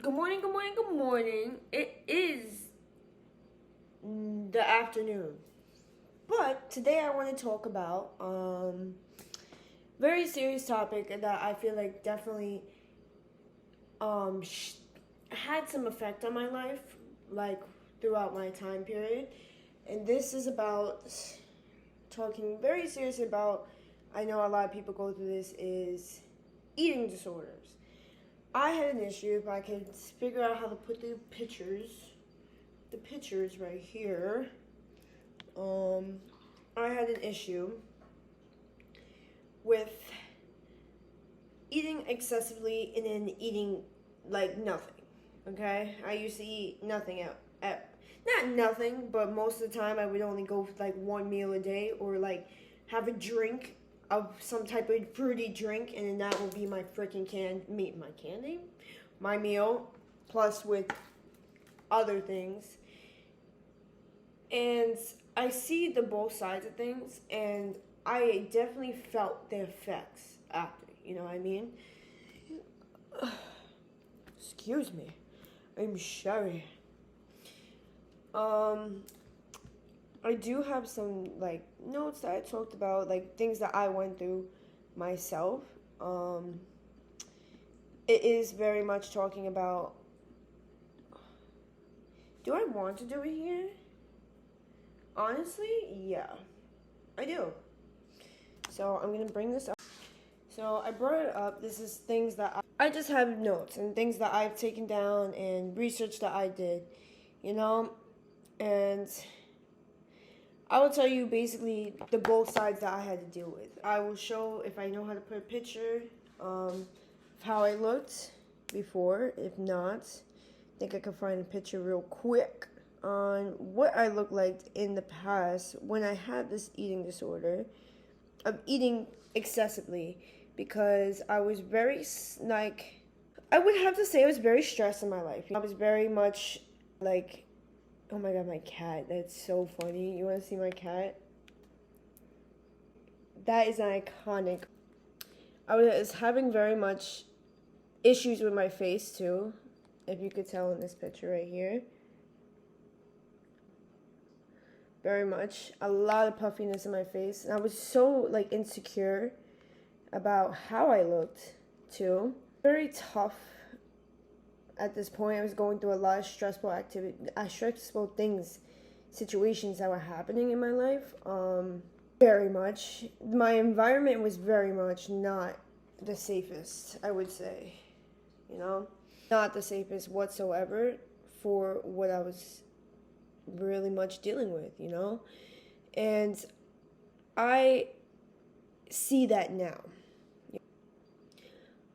Good morning, good morning, good morning. It is the afternoon. But today I want to talk about very serious topic that I feel like definitely had some effect on my life like throughout my time period. And this is about talking very seriously about, I know a lot of people go through this, is eating disorders. I had an issue. If I could figure out how to put the pictures right here. I had an issue with eating excessively and then eating like nothing. Okay, I used to eat nothing at not nothing, but most of the time I would only go for like one meal a day or like have a drink of some type of fruity drink, and then that will be my freaking my meal, plus with other things. And I see the both sides of things, and I definitely felt the effects after. You know what I mean? Excuse me. I'm sorry. I do have some like notes that I talked about, like things that I went through myself. It is very much talking about. Do I want to do it here? Honestly, yeah, I do. So I'm gonna bring this up. So I brought it up. This is things that I just have notes and things that I've taken down and research that I did, you know, and I will tell you basically the both sides that I had to deal with. I will show if I know how to put a picture of how I looked before. If not, I think I can find a picture real quick on what I looked like in the past when I had this eating disorder of eating excessively, because I was very like, I would have to say I was very stressed in my life. I was very much like, oh my god, my cat, that's so funny. You want to see my cat? That is an iconic. I was having very much issues with my face too, if you could tell in this picture right here. Very much. A lot of puffiness in my face. And I was so like insecure about how I looked too. Very tough at this point. I was going through a lot of stressful things, situations that were happening in my life. Very much. My environment was very much not the safest, I would say. You know? Not the safest whatsoever for what I was really much dealing with, you know? And I see that now.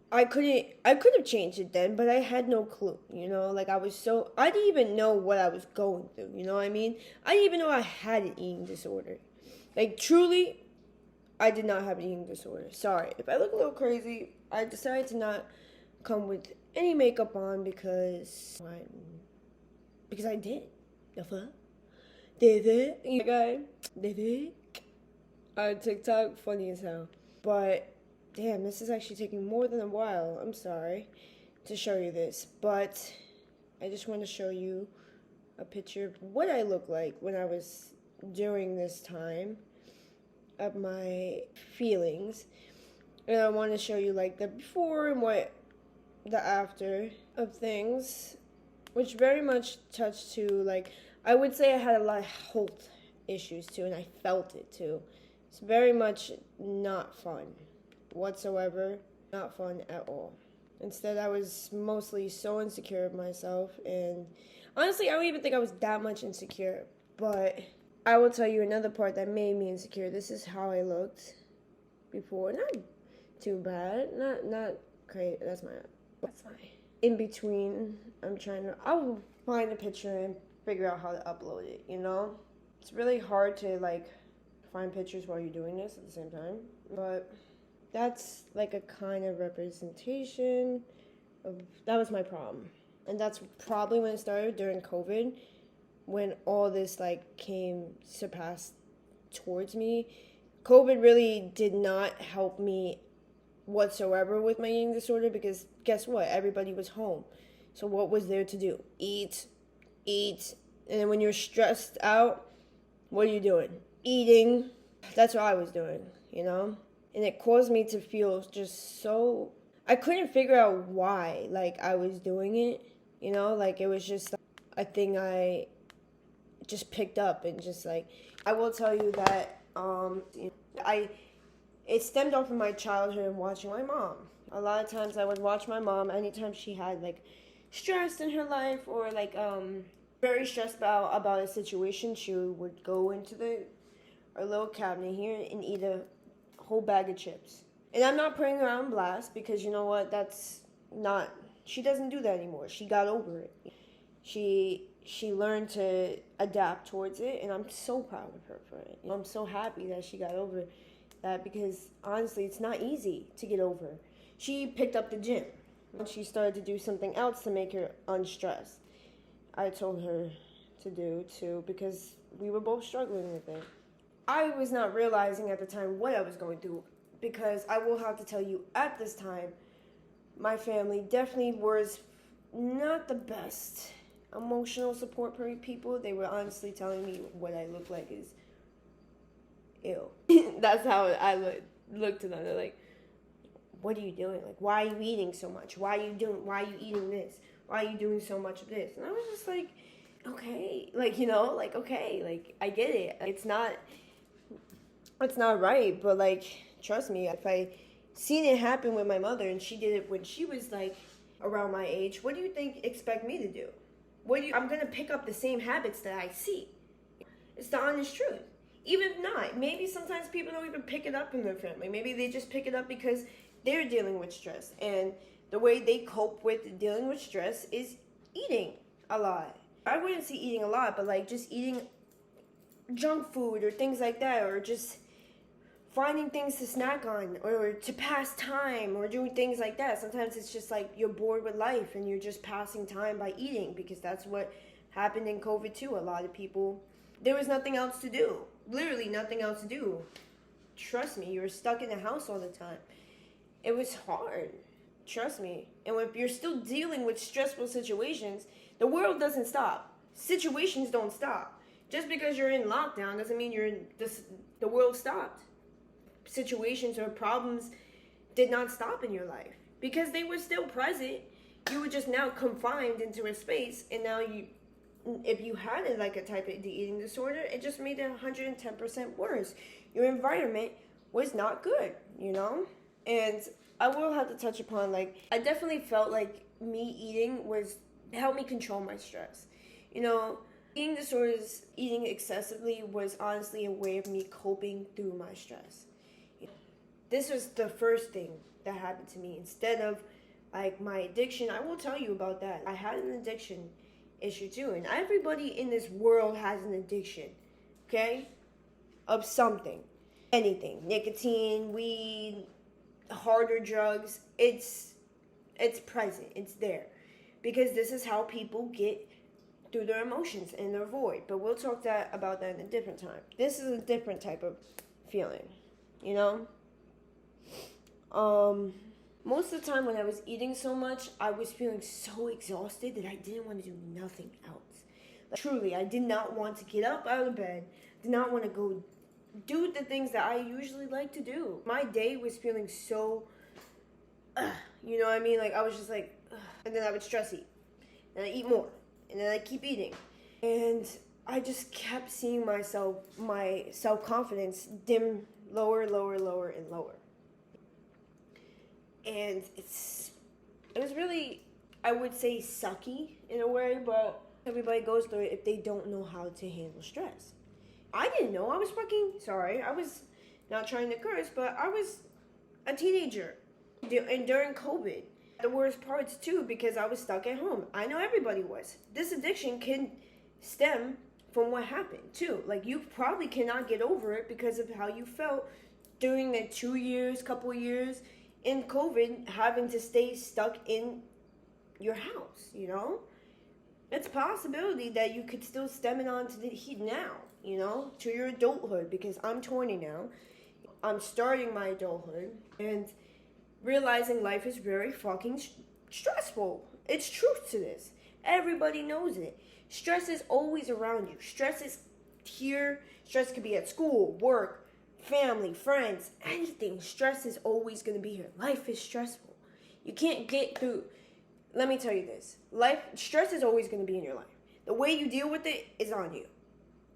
I could have changed it then, but I had no clue, you know? Like I didn't even know what I was going through, you know what I mean? I didn't even know I had an eating disorder. Like truly, I did not have an eating disorder. Sorry. If I look a little crazy, I decided to not come with any makeup on because I did. The fuck? Did it? You guy? Did it? On TikTok, funny as hell. But damn, this is actually taking more than a while. I'm sorry to show you this, but I just want to show you a picture of what I look like when I was during this time of my feelings. And I want to show you like the before and what the after of things, which very much touched to like, I would say I had a lot of health issues too, and I felt it too. It's very much not fun whatsoever, not fun at all. Instead, I was mostly so insecure of myself, and honestly, I don't even think I was that much insecure, but I will tell you another part that made me insecure. This is how I looked before. Not too bad, not great. That's my in between. I'll find a picture and figure out how to upload it, you know? It's really hard to like find pictures while you're doing this at the same time, but that's like a kind of representation of, that was my problem. And that's probably when it started, during COVID, when all this like surpassed towards me. COVID really did not help me whatsoever with my eating disorder, because guess what? Everybody was home. So what was there to do? Eat, eat. And then when you're stressed out, what are you doing? Eating. That's what I was doing, you know? And it caused me to feel just so... I couldn't figure out why, like, I was doing it, you know? Like, it was just a thing I just picked up and just, like... I will tell you that, it stemmed off of my childhood and watching my mom. A lot of times I would watch my mom anytime she had, like, stress in her life or, like, very stressed about a situation. She would go into our little cabinet here and eat a whole bag of chips. And I'm not putting her on blast because you know what? That's not... She doesn't do that anymore. She got over it. She learned to adapt towards it, and I'm so proud of her for it. I'm so happy that she got over that because, honestly, it's not easy to get over. She picked up the gym. She started to do something else to make her unstressed. I told her to do, too, because we were both struggling with it. I was not realizing at the time what I was going through because I will have to tell you, at this time, my family definitely was not the best emotional support people. They were honestly telling me what I look like is ill. That's how I look to them. They're like, what are you doing? Like, why are you eating so much? Why are you eating this? Why are you doing so much of this? And I was just like, okay, like, you know, like, okay, like, I get it. It's not right, but, like, trust me, if I seen it happen with my mother and she did it when she was, like, around my age, what do you expect me to do? I'm going to pick up the same habits that I see. It's the honest truth. Even if not, maybe sometimes people don't even pick it up in their family. Maybe they just pick it up because they're dealing with stress. And the way they cope with dealing with stress is eating a lot. I wouldn't say eating a lot, but like just eating junk food or things like that, or just finding things to snack on or to pass time or doing things like that. Sometimes it's just like you're bored with life and you're just passing time by eating because that's what happened in COVID too. A lot of people, there was nothing else to do. Literally nothing else to do. Trust me, you were stuck in the house all the time. It was hard. Trust me. And if you're still dealing with stressful situations, the world doesn't stop. Situations don't stop. Just because you're in lockdown doesn't mean the world stopped. Situations or problems did not stop in your life because they were still present. You were just now confined into a space, and now if you had a type of eating disorder, it just made it 110% worse. Your environment was not good, you know? And I will have to touch upon, I definitely felt like me eating helped me control my stress. You know, eating disorders, eating excessively was honestly a way of me coping through my stress. This was the first thing that happened to me. Instead of, my addiction, I will tell you about that. I had an addiction issue too, and everybody in this world has an addiction, okay? Of something. Anything. Nicotine, weed, harder drugs. It's present. It's there. Because this is how people get through their emotions and their void. But we'll talk about that in a different time. This is a different type of feeling, you know? Most of the time when I was eating so much, I was feeling so exhausted that I didn't want to do nothing else. Truly, I did not want to get up out of bed, did not want to go do the things that I usually like to do. My day was feeling so, you know what I mean? I was just and then I would stress eat, and I eat more, and then I keep eating. And I just kept seeing my self-confidence dim lower, lower, lower, and lower. And it was really, I would say, sucky in a way, but everybody goes through it if they don't know how to handle stress. I didn't know. I was I was not trying to curse, but I was a teenager. And during COVID, the worst parts too, because I was stuck at home. I know everybody was. This addiction can stem from what happened too. You probably cannot get over it because of how you felt during the couple years in COVID, having to stay stuck in your house, you know? It's a possibility that you could still stem it on to the heat now, you know, to your adulthood, because I'm 20 now. I'm starting my adulthood and realizing life is very fucking stressful. It's truth to this. Everybody knows it. Stress is always around you. Stress is here. Stress could be at school, work, family, friends, anything. Stress is always going to be here. Life is stressful. You can't get through. Let me tell you this. Stress is always going to be in your life. The way you deal with it is on you.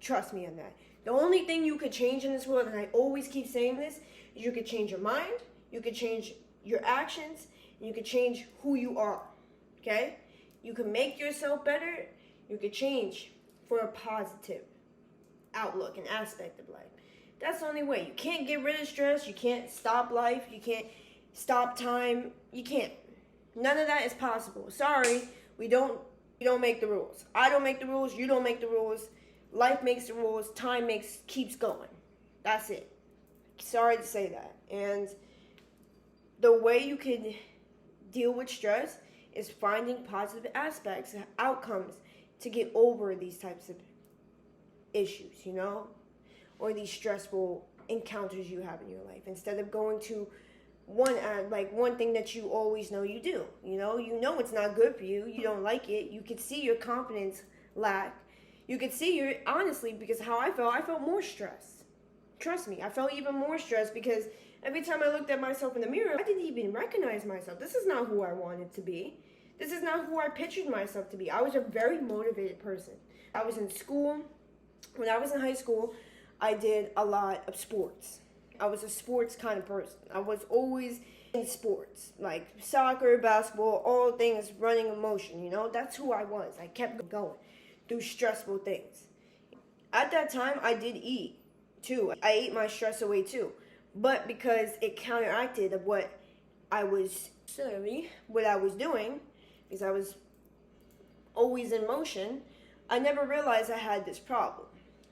Trust me on that. The only thing you could change in this world, and I always keep saying this, is you could change your mind, you could change your actions, and you could change who you are. Okay? You can make yourself better. You could change for a positive outlook and aspect of life. That's the only way. You can't get rid of stress. You can't stop life. You can't stop time. You can't. None of that is possible. Sorry, we don't make the rules. I don't make the rules. You don't make the rules. Life makes the rules. Time keeps going. That's it. Sorry to say that. And the way you can deal with stress is finding positive aspects and outcomes to get over these types of issues, or these stressful encounters you have in your life. Instead of going to one thing that you always know you do, you know it's not good for you. You don't like it. You could see your confidence lack. You could see honestly, because how I felt more stressed. Trust me, I felt even more stressed because every time I looked at myself in the mirror, I didn't even recognize myself. This is not who I wanted to be. This is not who I pictured myself to be. I was a very motivated person. I was in school. When I was in high school, I did a lot of sports. I was a sports kind of person. I was always in sports, like soccer, basketball, all things running in motion, That's who I was. I kept going through stressful things. At that time, I did eat, too. I ate my stress away, too. But because it counteracted of what I was doing, because I was always in motion, I never realized I had this problem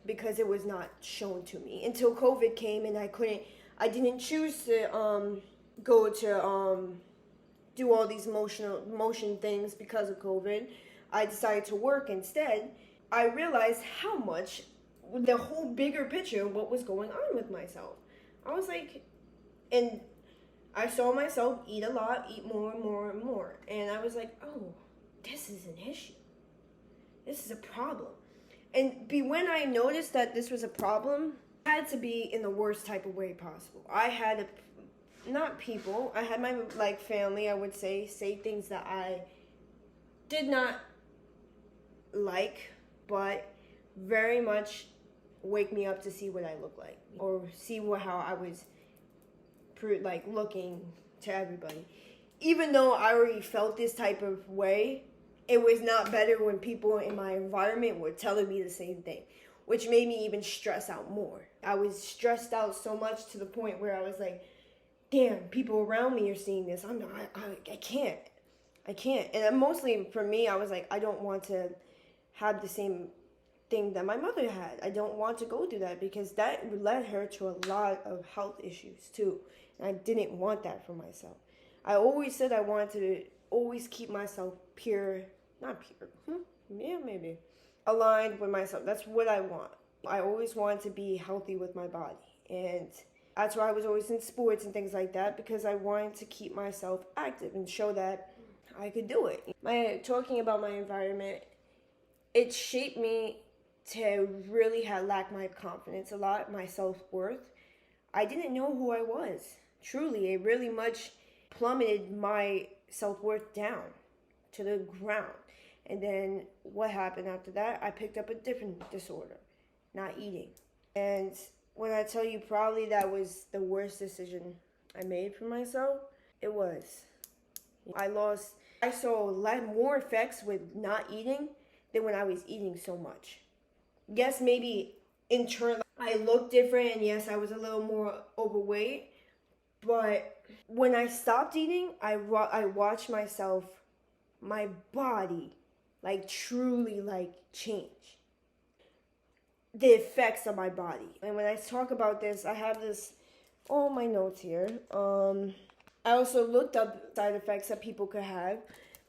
because it was not shown to me until COVID came and I didn't choose to go to do all these motion things because of COVID. I decided to work instead. I realized how much the whole bigger picture of what was going on with myself. I was like, and I saw myself eat a lot, eat more and more and more. And I was like, oh, this is an issue. This is a problem. And when I noticed that this was a problem, it had to be in the worst type of way possible. I had I had my family, I would say things that I did not like, but very much wake me up to see what I look like or see how I was looking to everybody. Even though I already felt this type of way, it was not better when people in my environment were telling me the same thing, which made me even stress out more. I was stressed out so much to the point where I was like, damn, people around me are seeing this. I can't. And mostly for me, I was like, I don't want to have the same thing that my mother had. I don't want to go through that because that led her to a lot of health issues too. And I didn't want that for myself. I always said I wanted to always keep myself maybe aligned with myself. That's what I want. I always wanted to be healthy with my body. And that's why I was always in sports and things like that, because I wanted to keep myself active and show that I could do it. Talking about my environment, it shaped me to really lack my confidence a lot, my self-worth. I didn't know who I was. Truly, it really much plummeted my self-worth down to the ground. And then what happened after that? I picked up a different disorder, not eating. And when I tell you probably that was the worst decision I made for myself, it was. I saw a lot more effects with not eating than when I was eating so much. Yes, maybe internally I looked different, and yes, I was a little more overweight. But when I stopped eating, I watched myself, my body, truly change. The effects of my body. And when I talk about this, I have all my notes here. I also looked up side effects that people could have.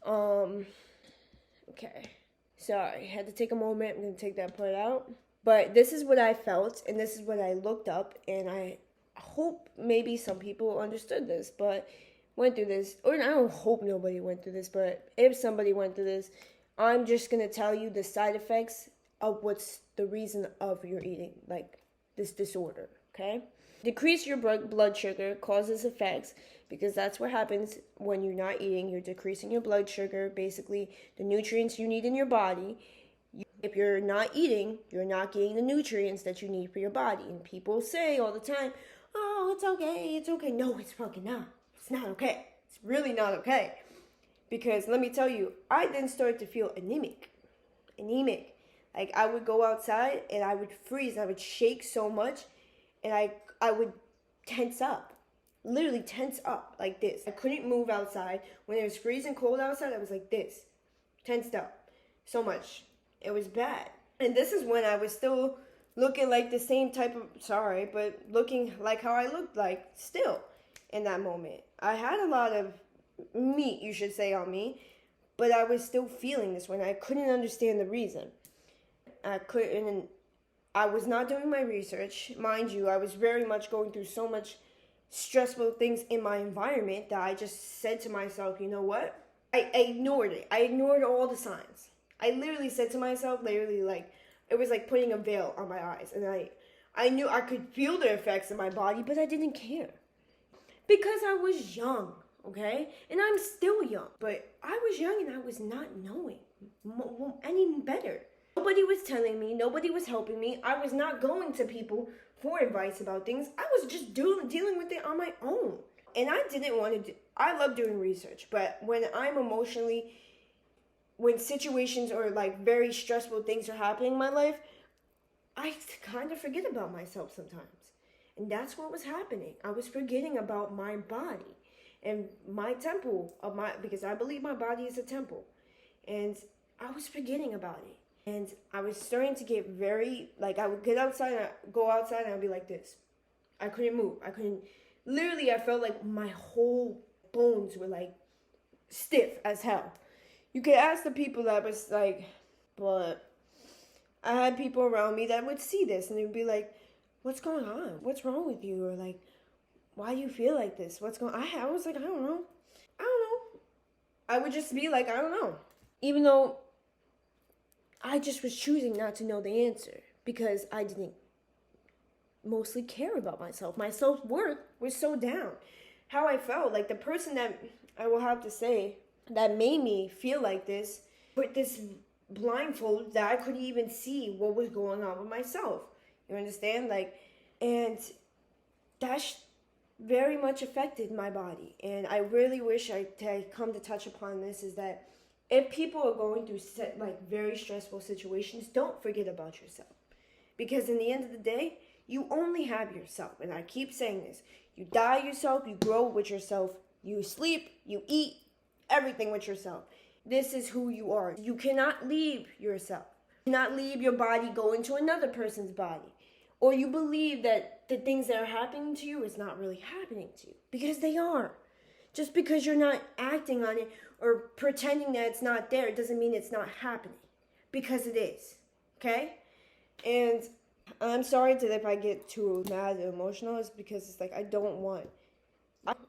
Okay. Sorry, I had to take a moment. I'm going to take that part out. But this is what I felt, and this is what I looked up, and I hope maybe some people understood this. But went through this, or I don't hope nobody went through this, but if somebody went through this, I'm just going to tell you the side effects of what's the reason of your eating, like this disorder, okay? Decrease your blood sugar causes effects because that's what happens when you're not eating. You're decreasing your blood sugar, basically the nutrients you need in your body. If you're not eating, you're not getting the nutrients that you need for your body. And people say all the time, oh, it's okay, it's okay. No, it's fucking not. It's not okay. It's really not okay. Because let me tell you, I then started to feel anemic. Like I would go outside and I would freeze. I would shake so much and I would tense up. Literally tense up like this. I couldn't move outside. When it was freezing cold outside, I was like this. Tensed up. So much. It was bad. And this is when I was still looking like the same type of, but looking like how I looked like still in that moment. I had a lot of meat, you should say, on me, but I was still feeling this when I couldn't understand the reason. I was not doing my research. Mind you, I was very much going through so much stressful things in my environment that I just said to myself, you know what? I ignored it. I ignored all the signs. I literally said to myself, like, it was like putting a veil on my eyes. And I knew I could feel the effects in my body, but I didn't care. Because I was young, okay? And I'm still young. But I was young and I was not knowing any better. Nobody was telling me. Nobody was helping me. I was not going to people for advice about things. I was just dealing with it on my own. And I didn't want to I love doing research. But when I'm emotionally, when situations or like very stressful things are happening in my life, I kind of forget about myself sometimes. And that's what was happening. I was forgetting about my body and my temple because I believe my body is a temple. And I was forgetting about it. And I was starting to get very, like, I would get outside and go outside and I'd be like this. I couldn't move. Literally, I felt like my whole bones were like stiff as hell. You could ask the people that was like, but I had people around me that would see this and they'd be like, what's going on? What's wrong with you? Or like, why do you feel like this? What's going on? I was like, I don't know. I would just be like, I don't know. Even though I just was choosing not to know the answer because I didn't mostly care about myself. My self-worth was so down. How I felt, like the person that I will have to say that made me feel like this, put this blindfold that I couldn't even see what was going on with myself. You understand? Like, and that very much affected my body. And I really wish I come to touch upon this is that if people are going through like very stressful situations, don't forget about yourself. Because in the end of the day, you only have yourself. And I keep saying this. You die yourself, you grow with yourself, you sleep, you eat, everything with yourself. This is who you are. You cannot leave yourself. You cannot leave your body, go into another person's body. Or you believe that the things that are happening to you is not really happening to you. Because they are. Just because you're not acting on it or pretending that it's not there, it doesn't mean it's not happening. Because it is. Okay? And I'm sorry if I get too mad and emotional. It's because it's like I don't want.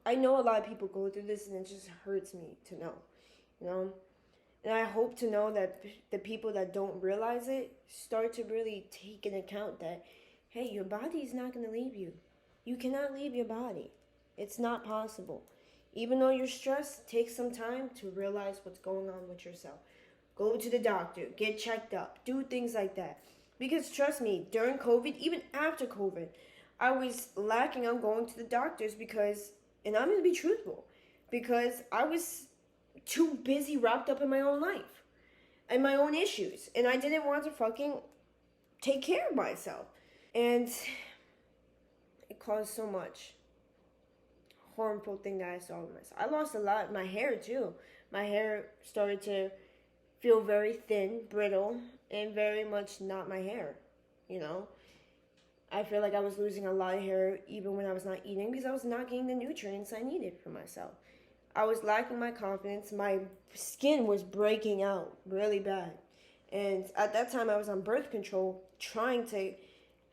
I know a lot of people go through this and it just hurts me to know. You know? And I hope to know that the people that don't realize it start to really take into account that, hey, your body is not going to leave you. You cannot leave your body. It's not possible. Even though you're stressed, take some time to realize what's going on with yourself. Go to the doctor, get checked up, do things like that. Because trust me, during COVID, even after COVID, I was lacking on going to the doctors because, and I'm going to be truthful, because I was too busy wrapped up in my own life and my own issues. And I didn't want to fucking take care of myself. And it caused so much harmful thing that I saw with myself. I lost a lot. My hair too. My hair started to feel very thin, brittle, and very much not my hair. You know, I feel like I was losing a lot of hair even when I was not eating because I was not getting the nutrients I needed for myself. I was lacking my confidence. My skin was breaking out really bad. And at that time I was on birth control trying to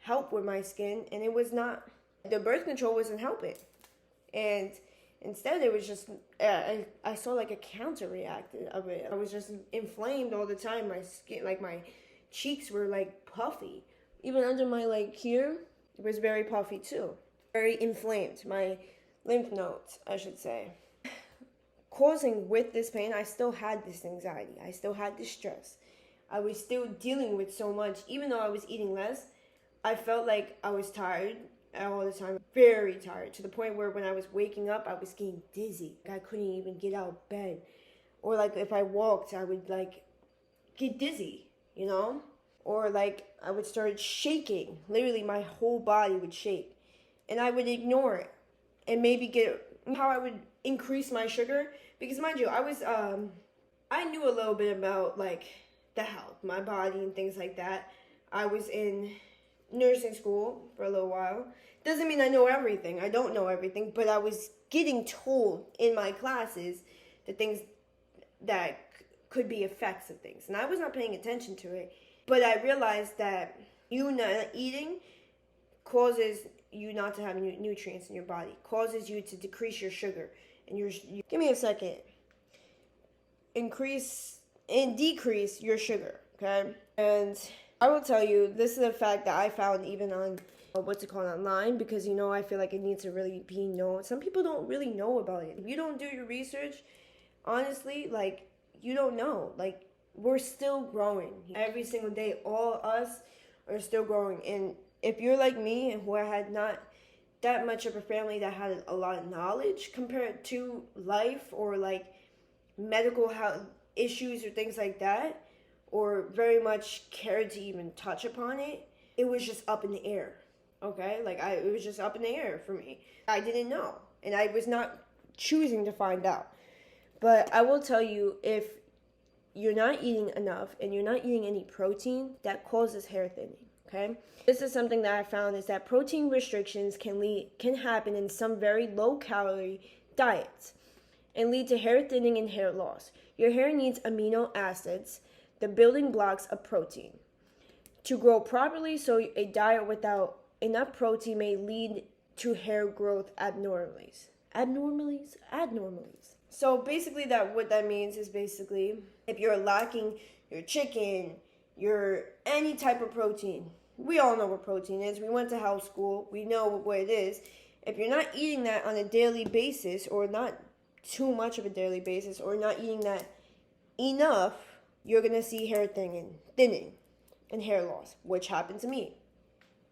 help with my skin, and it was not, the birth control wasn't helping. And Instead, it was just I saw like a counter reaction of it. I was just inflamed all the time. My skin, like my cheeks were like puffy. Even under my like here, it was very puffy too. Very inflamed. My lymph nodes, I should say. Causing with this pain, I still had this anxiety. I still had this stress. I was still dealing with so much. Even though I was eating less, I felt like I was tired all the time. Very tired, to the point where when I was waking up, I was getting dizzy. I couldn't even get out of bed. Or like if I walked, I would like get dizzy, you know? Or like I would start shaking. Literally my whole body would shake. And I would ignore it. And maybe get how I would increase my sugar. Because mind you, I knew a little bit about like the health, my body and things like that. I was in nursing school for a little while. Doesn't mean I know everything. I don't know everything, but I was getting told in my classes the things that could be effects of things. And I was not paying attention to it. But I realized that you not eating causes you not to have nutrients in your body, causes you to decrease your sugar. And give me a second. Increase and decrease your sugar, okay? And I will tell you, this is a fact that I found even on online, because I feel like it needs to really be known. Some people don't really know about it. If you don't do your research, honestly, like, you don't know. Like, we're still growing every single day. All us are still growing. And if you're like me, and who I had not that much of a family that had a lot of knowledge compared to life or like medical health issues or things like that, or very much cared to even touch upon it, it was just up in the air. Okay, like it was just up in the air for me. I didn't know, and I was not choosing to find out. But I will tell you, if you're not eating enough and you're not eating any protein, that causes hair thinning. Okay, this is something that I found, is that protein restrictions can happen in some very low calorie diets and lead to hair thinning and hair loss. Your hair needs amino acids, the building blocks of protein, to grow properly. So a diet without enough protein may lead to hair growth abnormalities. So basically, what that means is basically if you're lacking your chicken, your any type of protein. We all know what protein is. We went to health school. We know what it is. If you're not eating that on a daily basis, or not too much of a daily basis, or not eating that enough, you're going to see hair thinning and hair loss, which happened to me.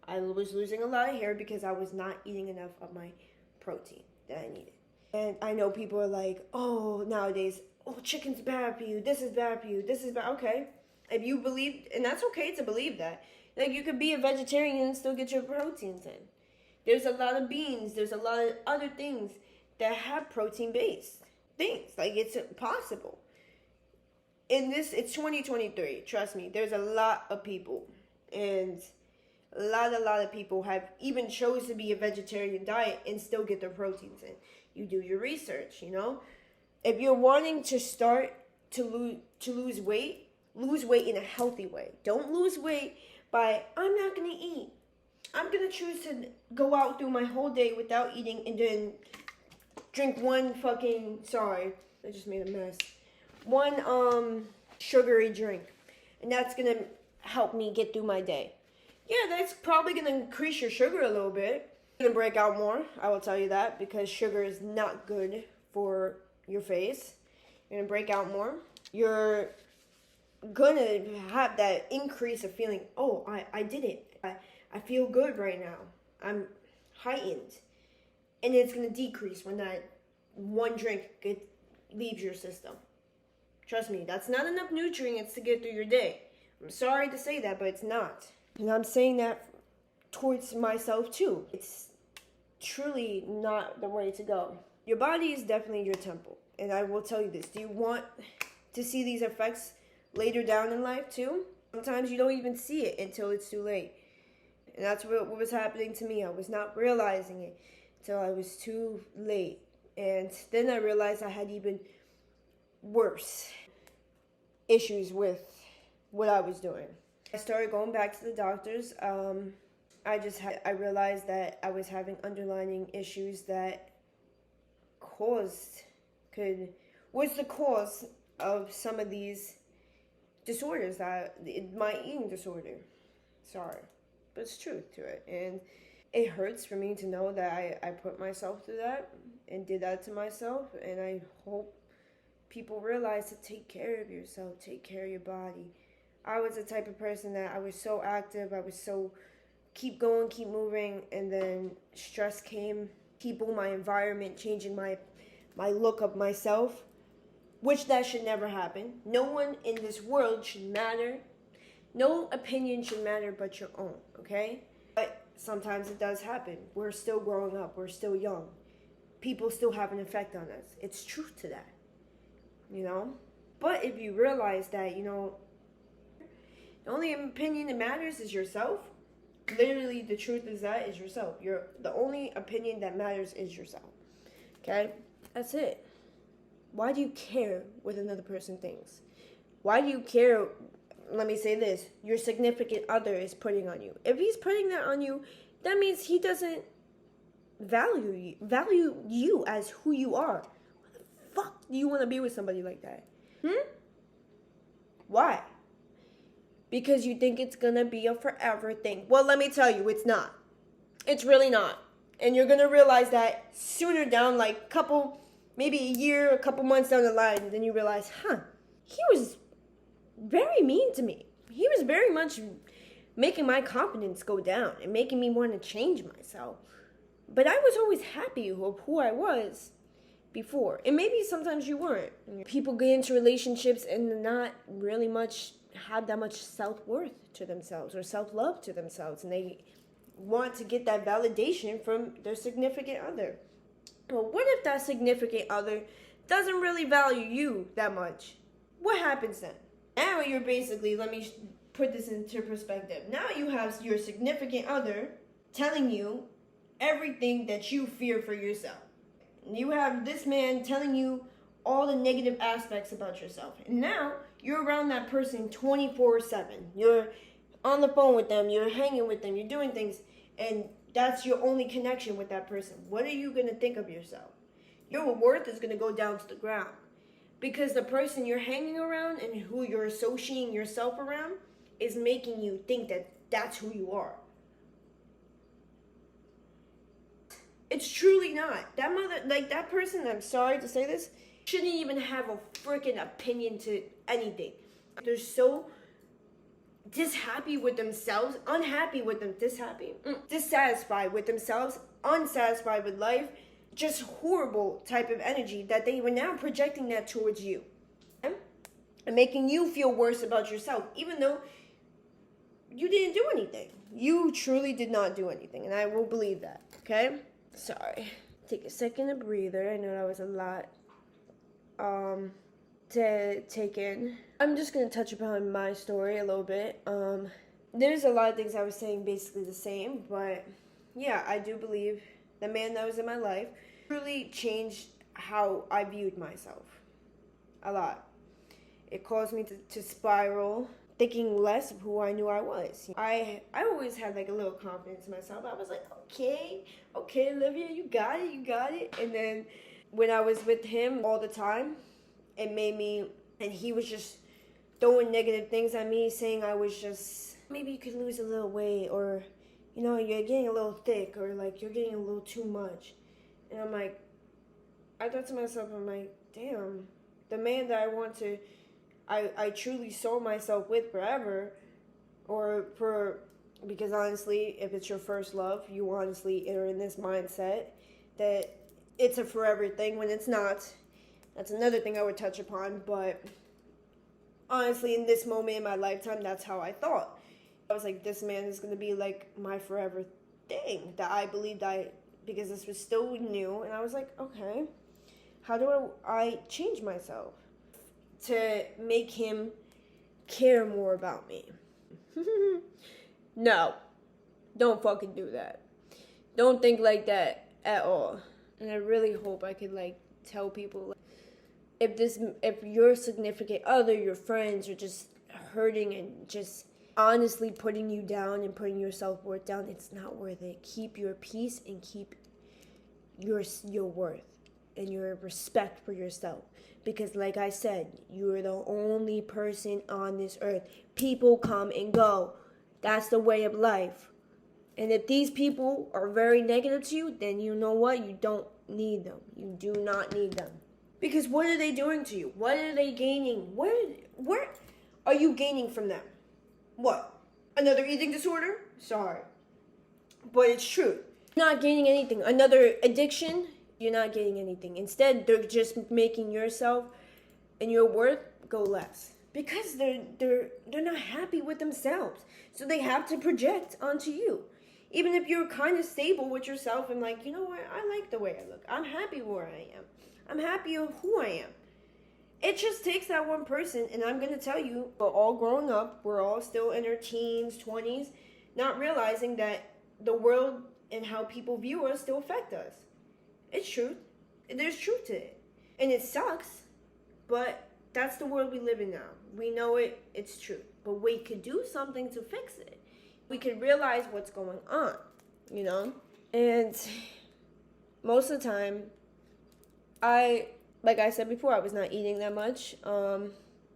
I was losing a lot of hair because I was not eating enough of my protein that I needed. And I know people are like, oh, nowadays, chicken's bad for you. This is bad for you. This is bad. Okay. If you believe, and that's okay to believe that. Like, you could be a vegetarian and still get your proteins in. There's a lot of beans. There's a lot of other things that have protein-based things. Like, it's possible. It's 2023. Trust me, there's a lot of people. And a lot of people have even chose to be a vegetarian diet and still get their proteins in. You do your research, If you're wanting to start to lose weight in a healthy way. Don't lose weight by, I'm not going to eat. I'm going to choose to go out through my whole day without eating and then drink sorry, I just made a mess. One sugary drink. And that's going to help me get through my day. Yeah, that's probably going to increase your sugar a little bit. You're going to break out more, I will tell you that, because sugar is not good for your face. You're going to break out more. You're going to have that increase of feeling, oh, I did it. I feel good right now. I'm heightened. And it's going to decrease when that one drink leaves your system. Trust me, that's not enough nutrients to get through your day. I'm sorry to say that, but it's not. And I'm saying that towards myself too. It's truly not the way to go. Your body is definitely your temple. And I will tell you this. Do you want to see these effects later down in life too? Sometimes you don't even see it until it's too late. And that's what was happening to me. I was not realizing it until I was too late. And then I realized I had even worse issues with what I was doing. I started going back to the doctors. I realized that I was having underlying issues that was the cause of some of these disorders, my eating disorder. Sorry, but it's truth to it. And it hurts for me to know that I put myself through that and did that to myself. And I hope people realize to take care of yourself, take care of your body. I was the type of person that I was so active, I was so keep going, keep moving, and then stress came, people, my environment, changing my look of myself, which that should never happen. No one in this world should matter. No opinion should matter but your own, okay? But sometimes it does happen. We're still growing up. We're still young. People still have an effect on us. It's truth to that, you know? But if you realize that, you know, the only opinion that matters is yourself, literally the truth is that is yourself. The only opinion that matters is yourself, okay? That's it. Why do you care what another person thinks? Why do you care? Let me say this. Your significant other is putting on you. If he's putting that on you, that means he doesn't value you as who you are. Why the fuck do you want to be with somebody like that? Why? Because you think it's going to be a forever thing. Well, let me tell you, it's not. It's really not. And you're going to realize that sooner down, like maybe a year, a couple months down the line, and then you realize, he was very mean to me. He was very much making my confidence go down and making me want to change myself. But I was always happy with who I was before. And maybe sometimes you weren't. People get into relationships and not really have that much self-worth to themselves or self-love to themselves. And they want to get that validation from their significant other. But what if that significant other doesn't really value you that much? What happens then? Now you're basically, let me put this into perspective. Now you have your significant other telling you everything that you fear for yourself. You have this man telling you all the negative aspects about yourself. And now you're around that person 24/7. You're on the phone with them, you're hanging with them, you're doing things, and that's your only connection with that person. What are you going to think of yourself? Your worth is going to go down to the ground. Because the person you're hanging around and who you're associating yourself around is making you think that that's who you are. It's truly not. That person, I'm sorry to say this, shouldn't even have a freaking opinion to anything. They're so dissatisfied with themselves, dissatisfied with themselves, unsatisfied with life, just horrible type of energy that they were now projecting that towards you. And making you feel worse about yourself, even though you didn't do anything. You truly did not do anything, and I will believe that, okay? Sorry. Take a second, a breather. I know that was a lot to take in. I'm just going to touch upon my story a little bit. There's a lot of things I was saying basically the same, but yeah, I do believe the man that was in my life really changed how I viewed myself a lot. It caused me to spiral, thinking less of who I knew I was. I always had like a little confidence in myself. I was like, okay, Olivia, you got it. And then when I was with him all the time, it made me, and he was just throwing negative things at me, saying I was just, maybe you could lose a little weight, or, you know, you're getting a little thick, or like you're getting a little too much. And I'm like, I thought to myself, I'm like, damn, the man that I truly saw myself with forever, because honestly, if it's your first love, you honestly are in this mindset that it's a forever thing when it's not. That's another thing I would touch upon, but honestly, in this moment in my lifetime, that's how I thought. I was like, this man is going to be like my forever thing that I believed because this was still new, and I was like, okay, how do I change myself to make him care more about me? No, don't fucking do that. Don't think like that at all. And I really hope I could like tell people, if your significant other, your friends are just hurting and just honestly putting you down and putting your self-worth down, it's not worth it. Keep your peace and keep your worth. and your respect for yourself. Because like I said, you're the only person on this earth. People come and go. That's the way of life. And if these people are very negative to you, then you know what? You don't need them. You do not need them. Because what are they doing to you? What are they gaining? Where are you gaining from them? What? Another eating disorder? Sorry. But it's true. You're not gaining anything. Another addiction? You're not getting anything. Instead, they're just making yourself and your worth go less. Because they're not happy with themselves. So they have to project onto you. Even if you're kind of stable with yourself and like, you know what, I like the way I look. I'm happy where I am. I'm happy of who I am. It just takes that one person, and I'm going to tell you, we're all growing up. We're all still in our teens, 20s, not realizing that the world and how people view us still affect us. It's truth. There's truth to it. And it sucks, but that's the world we live in now. We know it. It's true. But we could do something to fix it. We could realize what's going on, you know? And most of the time, like I said before, I was not eating that much.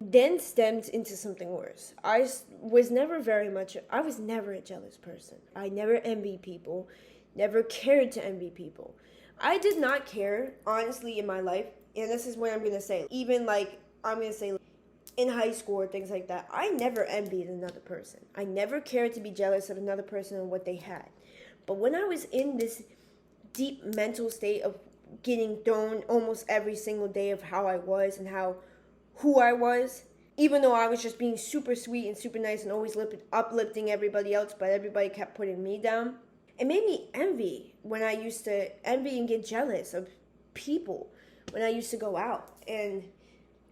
Then stemmed into something worse. I was never a jealous person. I never envied people, never cared to envy people. I did not care, honestly, in my life, and this is what I'm going to say, even like, I'm going to say in high school or things like that, I never envied another person. I never cared to be jealous of another person and what they had. But when I was in this deep mental state of getting thrown almost every single day of how I was and who I was, even though I was just being super sweet and super nice and always uplifting everybody else, but everybody kept putting me down. It made me envy when I used to envy and get jealous of people when I used to go out. And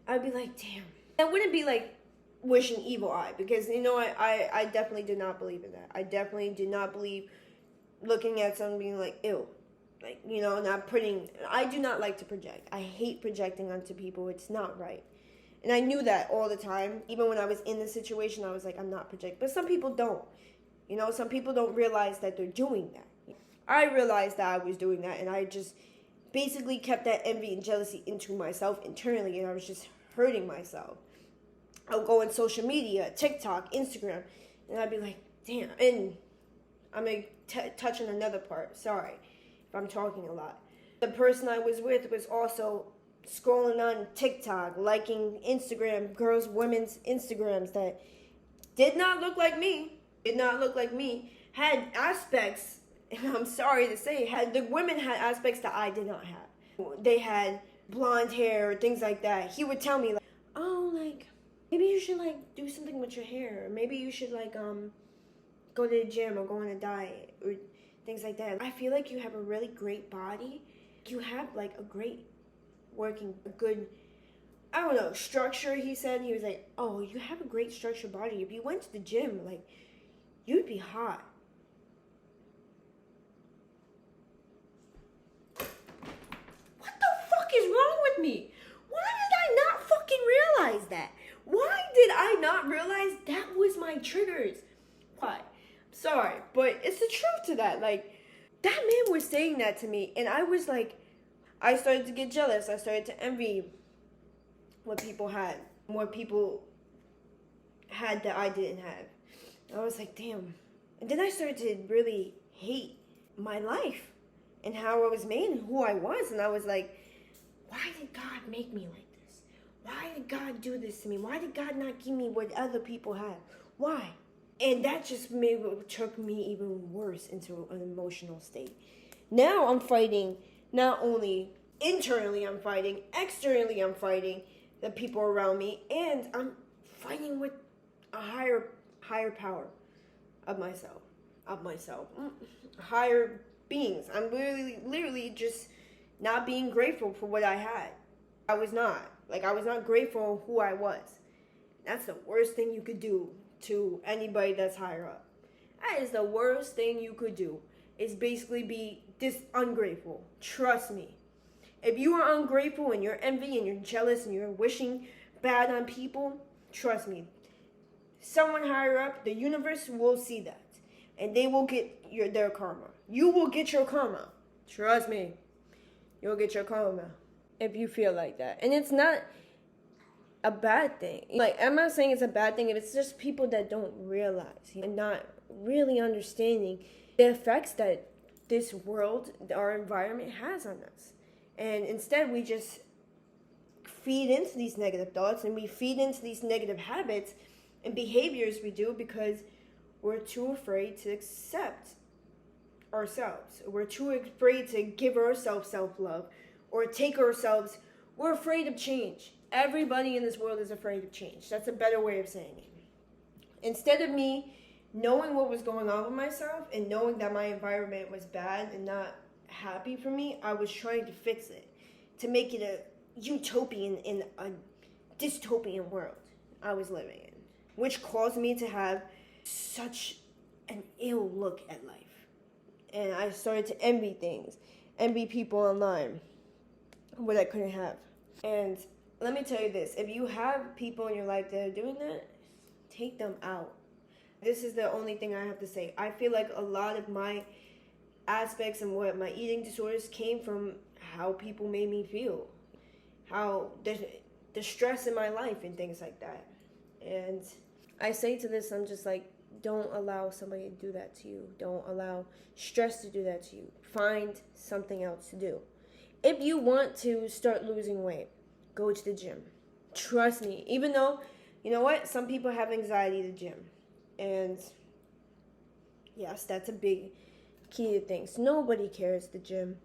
I'd be like, damn. I wouldn't be like wishing evil eye because, you know, I definitely did not believe in that. I definitely did not believe looking at someone being like, ew. Like, you know, I do not like to project. I hate projecting onto people. It's not right. And I knew that all the time. Even when I was in the situation, I was like, I'm not projecting. But some people don't. You know, some people don't realize that they're doing that. I realized that I was doing that, and I just basically kept that envy and jealousy into myself internally, and I was just hurting myself. I would go on social media, TikTok, Instagram, and I'd be like, damn. And I'm going to touch on another part. Sorry if I'm talking a lot. The person I was with was also scrolling on TikTok, liking Instagram, women's Instagrams that did not look like me, had aspects, and I'm sorry to say, the women had aspects that I did not have. They had blonde hair or things like that. He would tell me, like, oh, like, maybe you should, like, do something with your hair. Or maybe you should, like, go to the gym or go on a diet or things like that. I feel like you have a really great body. You have, like, a great good, I don't know, structure, he said. He was like, oh, you have a great structured body. If you went to the gym, like, you'd be hot. What the fuck is wrong with me? Why did I not fucking realize that? Why did I not realize that was my triggers? Why? Sorry, but it's the truth to that. Like, that man was saying that to me, and I was like, I started to get jealous. I started to envy what people had, what people had that I didn't have. I was like, damn. And then I started to really hate my life and how I was made and who I was. And I was like, why did God make me like this? Why did God do this to me? Why did God not give me what other people have? Why? And that just took me even worse into an emotional state. Now I'm fighting, not only internally I'm fighting, externally I'm fighting the people around me, and I'm fighting with a higher power of myself, higher beings. I'm literally just not being grateful for what I had. I was not grateful who I was. That's the worst thing you could do to anybody that's higher up. That is the worst thing you could do, is basically be ungrateful. Trust me. If you are ungrateful and you're envy and you're jealous and you're wishing bad on people, trust me, someone higher up, the universe will see that. And they will get their karma. You will get your karma. Trust me. You'll get your karma. if you feel like that. And it's not a bad thing. Like, I'm not saying it's a bad thing if it's just people that don't realize and not really understanding the effects that this world, our environment has on us. And instead, we just feed into these negative thoughts and we feed into these negative habits and behaviors we do because we're too afraid to accept ourselves. We're too afraid to give ourselves self-love or take ourselves. We're afraid of change. Everybody in this world is afraid of change. That's a better way of saying it. Instead of me knowing what was going on with myself and knowing that my environment was bad and not happy for me, I was trying to fix it, to make it a utopian and a dystopian world I was living in, which caused me to have such an ill look at life. And I started to envy things, envy people online, what I couldn't have. And let me tell you this, if you have people in your life that are doing that, take them out. This is the only thing I have to say. I feel like a lot of my aspects and what my eating disorders came from how people made me feel, how the stress in my life and things like that. And I say to this, I'm just like, don't allow somebody to do that to you. Don't allow stress to do that to you. Find something else to do. If you want to start losing weight, go to the gym. Trust me, even though, you know what, some people have anxiety to the gym. And yes, that's a big key to things. Nobody cares at the gym.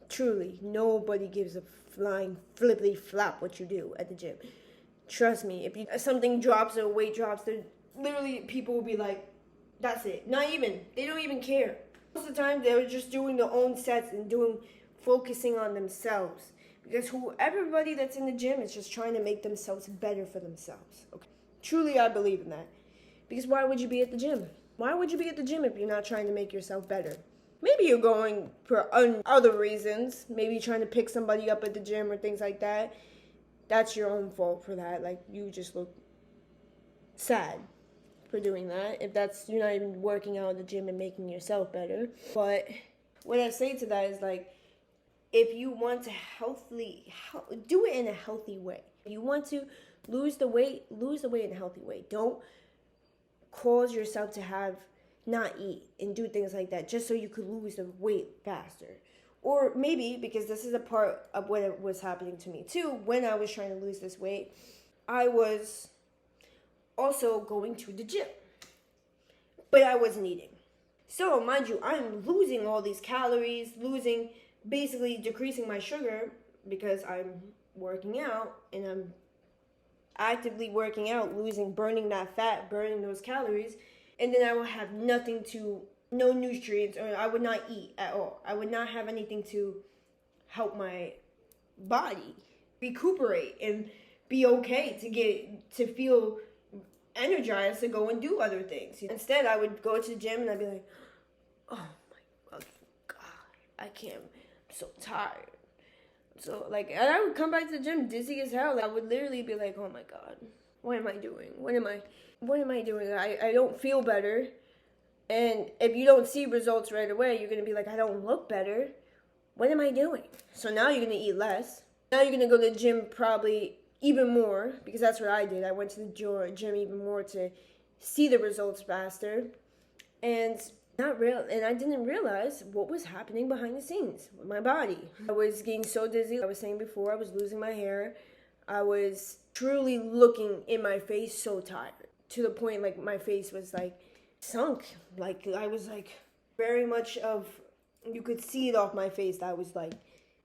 Truly, nobody gives a flying flippity flap what you do at the gym. Trust me, if something drops or weight drops, literally people will be like, that's it. They don't even care. Most of the time, they're just doing their own sets and focusing on themselves. Because everybody that's in the gym is just trying to make themselves better for themselves. Okay? Truly, I believe in that. Because why would you be at the gym? Why would you be at the gym if you're not trying to make yourself better? Maybe you're going for other reasons. Maybe you're trying to pick somebody up at the gym or things like that. That's your own fault for that. Like, you just look sad for doing that. If you're not even working out at the gym and making yourself better. But what I say to that is, like, if you want to do it in a healthy way. If you want to lose the weight in a healthy way. Don't cause yourself to not eat and do things like that just so you could lose the weight faster. Or maybe, because this is a part of what was happening to me too, when I was trying to lose this weight, I was also going to the gym. But I wasn't eating. So, mind you, I'm losing all these calories, basically decreasing my sugar because I'm working out and I'm actively working out, burning that fat, burning those calories, and then I will have no nutrients, or I would not eat at all. I would not have anything to help my body recuperate and be okay to feel energized to go and do other things. Instead, I would go to the gym and I'd be like, oh my fucking God, I can't, I'm so tired. So, like, and I would come back to the gym dizzy as hell. I would literally be like, oh my God, what am I doing? What am I doing? I don't feel better. And if you don't see results right away, you're going to be like, I don't look better. What am I doing? So now you're going to eat less. Now you're going to go to the gym probably even more, because that's what I did. I went to the gym even more to see the results faster. And I didn't realize what was happening behind the scenes with my body. I was getting so dizzy. I was saying before, I was losing my hair. I was truly looking in my face so tired, to the point like my face was like sunk. Like I was like very much you could see it off my face that I was like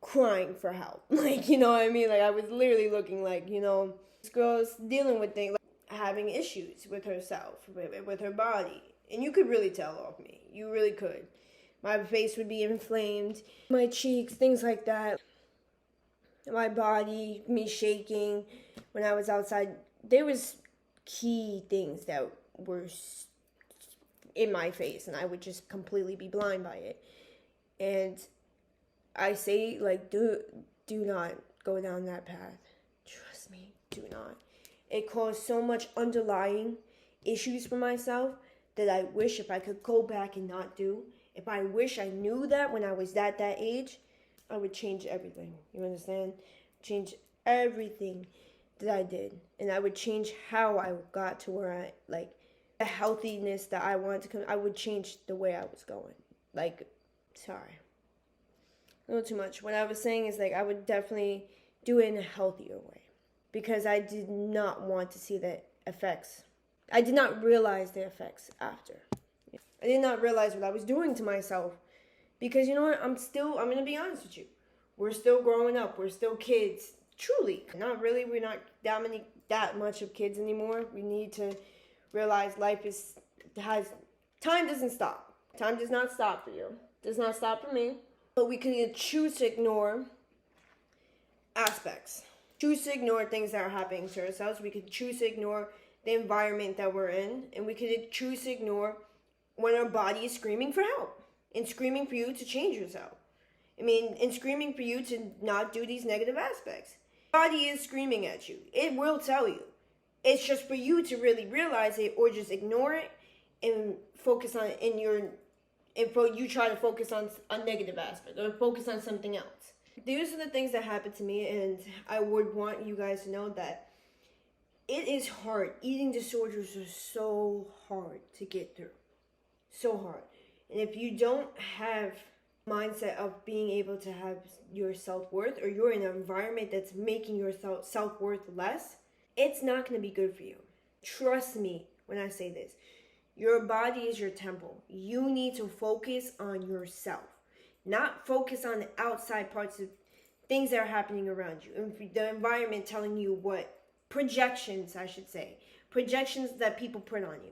crying for help. Like, you know what I mean? Like I was literally looking like, this girl's dealing with things, like having issues with herself, with her body. And you could really tell off me. You really could. My face would be inflamed, my cheeks, things like that. My body, me shaking when I was outside. There was key things that were in my face, and I would just completely be blind by it. And I say, like, do not go down that path. Trust me, do not. It caused so much underlying issues for myself that I wish if I could go back and not do. If I wish I knew that when I was at that age, I would change everything. You understand? change everything that I did. And I would change how I got to where I, like, the healthiness that I wanted to come. I would change the way I was going. Like, sorry. A little too much. What I was saying is, like, I would definitely do it in a healthier way. Because I did not want to see the effects. I did not realize the effects after. I did not realize what I was doing to myself. Because, you know what, I'm going to be honest with you. We're still growing up. We're still kids. Truly. Not really. We're not that much of kids anymore. We need to realize life time doesn't stop. Time does not stop for you. Does not stop for me. But we can either choose to ignore aspects. Choose to ignore things that are happening to ourselves. We could choose to ignore the environment that we're in. And we could choose to ignore when our body is screaming for help. And screaming for you to change yourself. And screaming for you to not do these negative aspects. Body is screaming at you. It will tell you. It's just for you to really realize it or just ignore it and focus on it you try to focus on a negative aspect or focus on something else. These are the things that happened to me, and I would want you guys to know that it is hard. Eating disorders are so hard to get through. So hard. And if you don't have mindset of being able to have your self-worth, or you're in an environment that's making your self-worth less, it's not going to be good for you. Trust me when I say this. Your body is your temple. You need to focus on yourself, not focus on the outside parts of things that are happening around you, and the environment telling you what projections, I should say, projections that people put on you.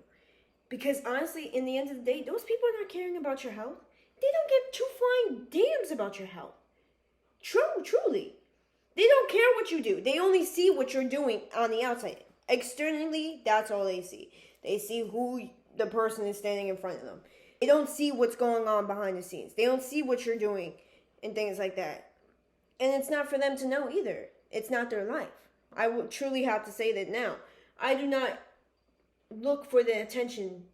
Because honestly, in the end of the day, those people are not caring about your health. They don't give two flying damns about your health. Truly. They don't care what you do. They only see what you're doing on the outside. Externally, that's all they see. They see who the person is standing in front of them. They don't see what's going on behind the scenes. They don't see what you're doing and things like that. And it's not for them to know either. It's not their life. I will truly have to say that now. I do not look for the attention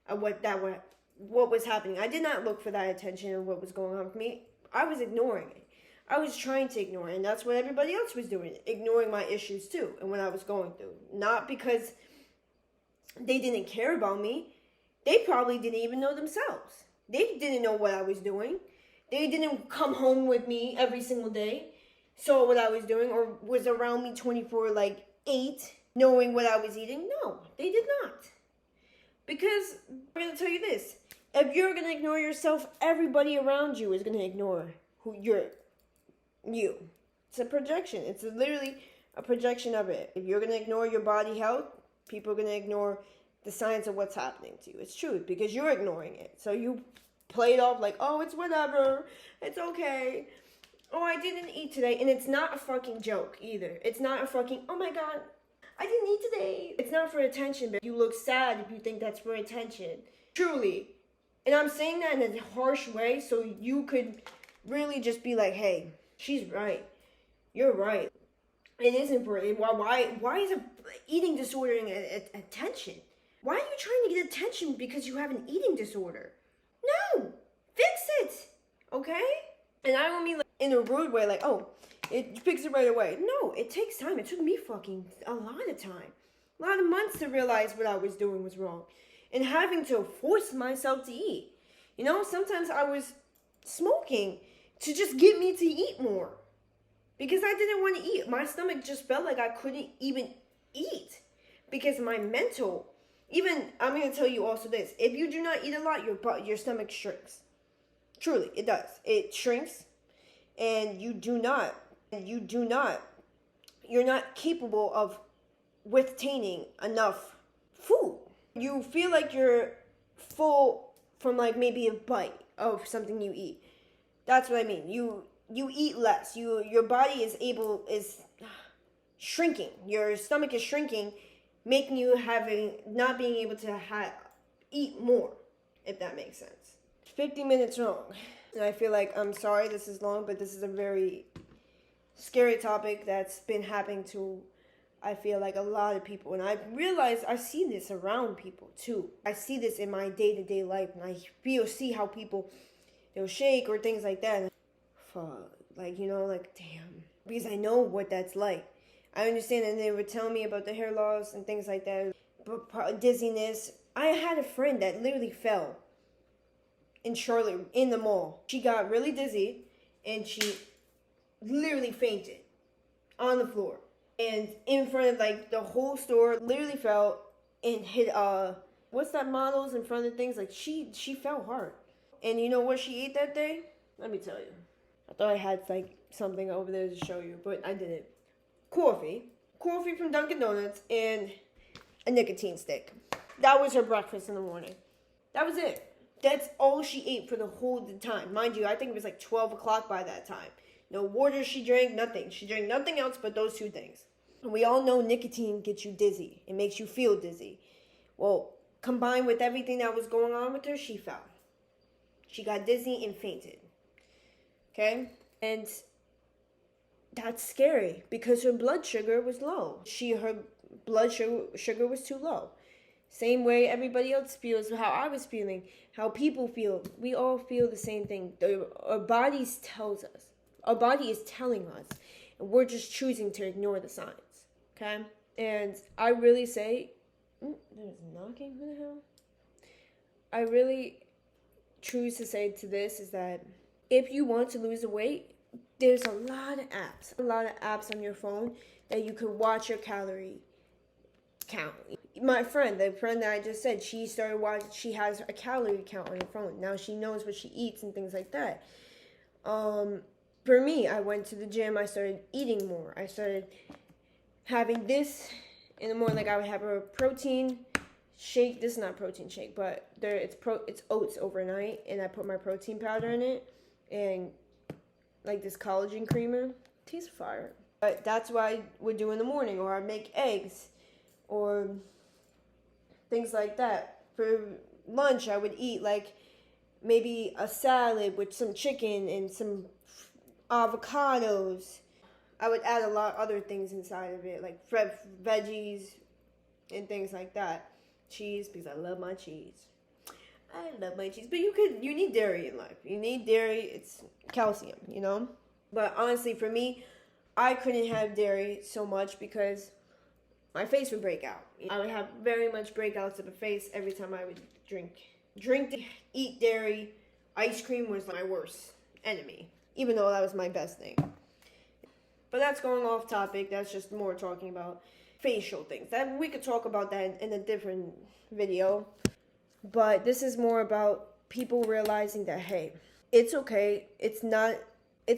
of what was happening. I did not look for that attention of what was going on for me. I was ignoring it. I was trying to ignore it, and that's what everybody else was doing, ignoring my issues too, and what I was going through. Not because they didn't care about me. They probably didn't even know themselves. They didn't know what I was doing. They didn't come home with me every single day, saw what I was doing, or was around me 24/8, knowing what I was eating. No, they did not. Because I'm going to tell you this. If you're going to ignore yourself, everybody around you is going to ignore you. It's a projection. It's literally a projection of it. If you're going to ignore your body health, people are going to ignore the signs of what's happening to you. It's true, because you're ignoring it. So you play it off like, oh, it's whatever. It's okay. Oh, I didn't eat today. And it's not a fucking joke either. It's not a fucking, oh my God, I didn't eat today. It's not for attention, but you look sad if you think that's for attention. Truly. And I'm saying that in a harsh way so you could really just be like, hey, she's right. You're right. It is important. Why is eating disorder attention? Why are you trying to get attention because you have an eating disorder? No. Fix it. Okay? And I don't mean like in a rude way, like, oh, it fix it right away. No, it takes time. It took me fucking a lot of time. A lot of months to realize what I was doing was wrong. And having to force myself to eat. You know, sometimes I was smoking to just get me to eat more. Because I didn't want to eat. My stomach just felt like I couldn't even eat. Because my mental, I'm going to tell you also this. If you do not eat a lot, your stomach shrinks. Truly, it does. It shrinks. And you're not capable of withstanding enough food. You feel like you're full from like maybe a bite of something you eat. That's what I mean. You eat less. Your body is shrinking. Your stomach is shrinking, making you not being able to eat more, if that makes sense. 50 minutes long. And I feel like, I'm sorry this is long, but this is a very scary topic that's been happening to, I feel like, a lot of people. And I realize I see this around people too. I see this in my day-to-day life, and I see how people, they'll shake or things like that. Fuck, like, you know, like, damn. because I know what that's like. I understand, and they would tell me about the hair loss and things like that, but dizziness. I had a friend that literally fell in Charlotte in the mall. She got really dizzy, and she literally fainted on the floor, and in front of like the whole store. Literally fell and hit what's that models in front of things, like she fell hard. And you know what she ate that day? Let me tell you. I thought I had like something over there to show you, but I didn't. Coffee from Dunkin' Donuts, and a nicotine stick. That was her breakfast in the morning. That was it. That's all she ate for the whole time. Mind you, I think it was like 12 o'clock by that time. No water she drank, nothing. She drank nothing else but those two things. And we all know nicotine gets you dizzy. It makes you feel dizzy. Well, combined with everything that was going on with her, she fell. She got dizzy and fainted. Okay? And that's scary because her blood sugar was low. Her blood sugar was too low. Same way everybody else feels, how I was feeling, how people feel. We all feel the same thing. Our bodies tells us. Our body is telling us. And we're just choosing to ignore the signs. Okay? And I really say, there's knocking, who the hell? I really choose to say to this is that if you want to lose the weight, there's a lot of apps on your phone that you can watch your calorie count. My friend, the friend that I just said, she has a calorie count on her phone. Now she knows what she eats and things like that. For me, I went to the gym, I started eating more. I started having this in the morning, like I would have a protein shake. This is not protein shake, but it's oats overnight, and I put my protein powder in it, and like this collagen creamer. Tastes fire. But that's what I would do in the morning, or I'd make eggs, or things like that. For lunch, I would eat like maybe a salad with some chicken and some avocados. I would add a lot of other things inside of it, like veggies and things like that. Cheese, because I love my cheese. But you need dairy in life. You need dairy. It's calcium, you know? But honestly, for me, I couldn't have dairy so much because my face would break out. I would have very much breakouts of the face every time I would eat dairy. Ice cream was my worst enemy, even though that was my best thing. But that's going off topic. That's just more talking about facial things. That we could talk about that in a different video. But this is more about people realizing that, hey, it's okay. It's